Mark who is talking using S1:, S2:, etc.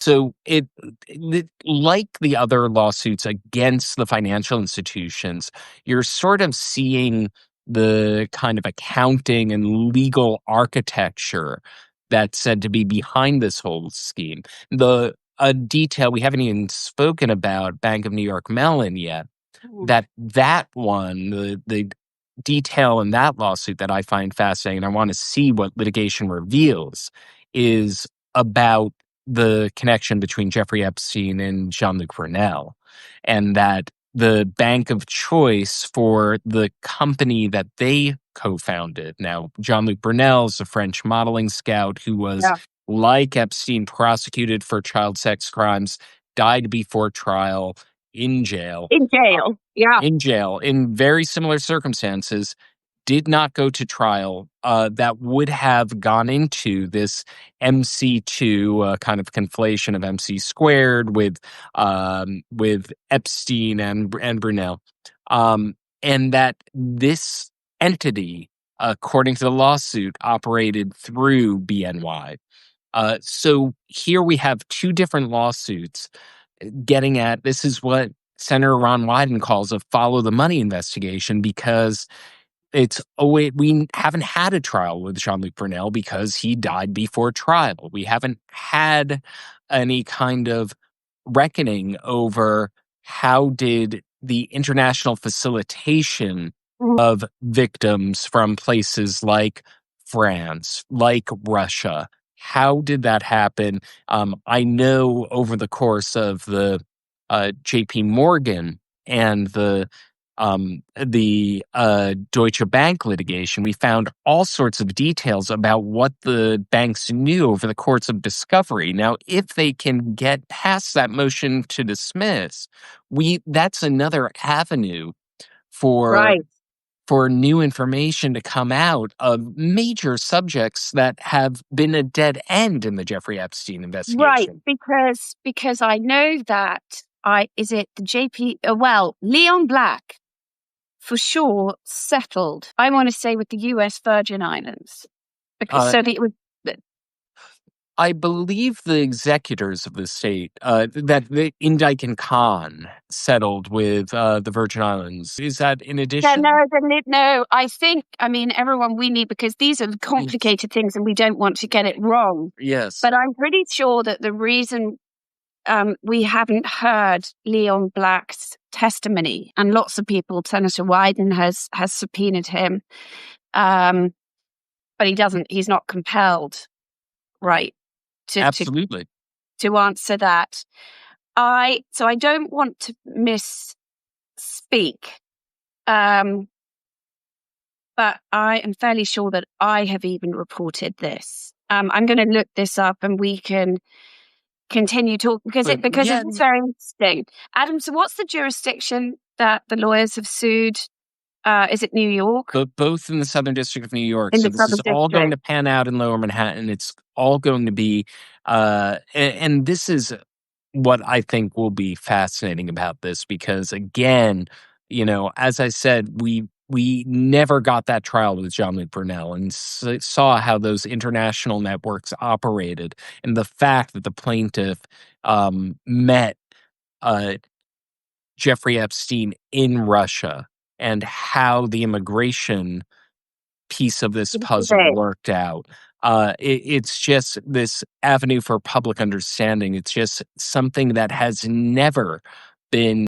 S1: So like the other lawsuits against the financial institutions, you're sort of seeing the kind of accounting and legal architecture that's said to be behind this whole scheme. The a detail we haven't even spoken about Bank of New York Mellon yet. That one, the detail in that lawsuit that I find fascinating, and I want to see what litigation reveals, is about the connection between Jeffrey Epstein and Jean-Luc Brunel, and that the bank of choice for the company that they co-founded. Now, Jean-Luc Brunel is a French modeling scout who was,
S2: Yeah.
S1: like Epstein, prosecuted for child sex crimes, died before trial in jail.
S2: In jail. Yeah.
S1: In jail, in very similar circumstances, did not go to trial. That would have gone into this MC2 kind of conflation of MC squared with Epstein and Brunel, and that this entity, according to the lawsuit, operated through BNY. So here we have two different lawsuits getting at this is what Senator Ron Wyden calls a follow the money investigation, because we haven't had a trial with Jean-Luc Brunel because he died before trial. We haven't had any kind of reckoning over how did the international facilitation of victims from places like France, like Russia, how did that happen? I know over the course of the J.P. Morgan and the Deutsche Bank litigation, we found all sorts of details about what the banks knew over the course of discovery. Now, if they can get past that motion to dismiss, that's another avenue for
S2: Right.
S1: for new information to come out of major subjects that have been a dead end in the Jeffrey Epstein investigation.
S2: Right, because I know that is it the Leon Black for sure settled, I want to say, with the US Virgin Islands. Because it was
S1: I believe the executors of the state, that Indike and Khan settled with the Virgin Islands. Is that in addition?
S2: No, everyone we need, because these are the complicated things and we don't want to get it wrong.
S1: Yes.
S2: But I'm pretty sure that the reason we haven't heard Leon Black's testimony, and lots of people, Senator Wyden has subpoenaed him, but he's not compelled, right?
S1: Absolutely.
S2: To answer that. So I don't want to misspeak, but I am fairly sure that I have even reported this. I'm going to look this up and we can continue talking because it's very interesting. Adam, so what's the jurisdiction that the lawyers have sued? Is it New York?
S1: Both in the Southern District of New York. So this is all going to pan out in Lower Manhattan. It's all going to be, and this is what I think will be fascinating about this, because again, as I said, we never got that trial with Jean-Luc Brunel and saw how those international networks operated, and the fact that the plaintiff met Jeffrey Epstein in Russia, and how the immigration piece of this puzzle worked out. It's just this avenue for public understanding. It's just something that has never been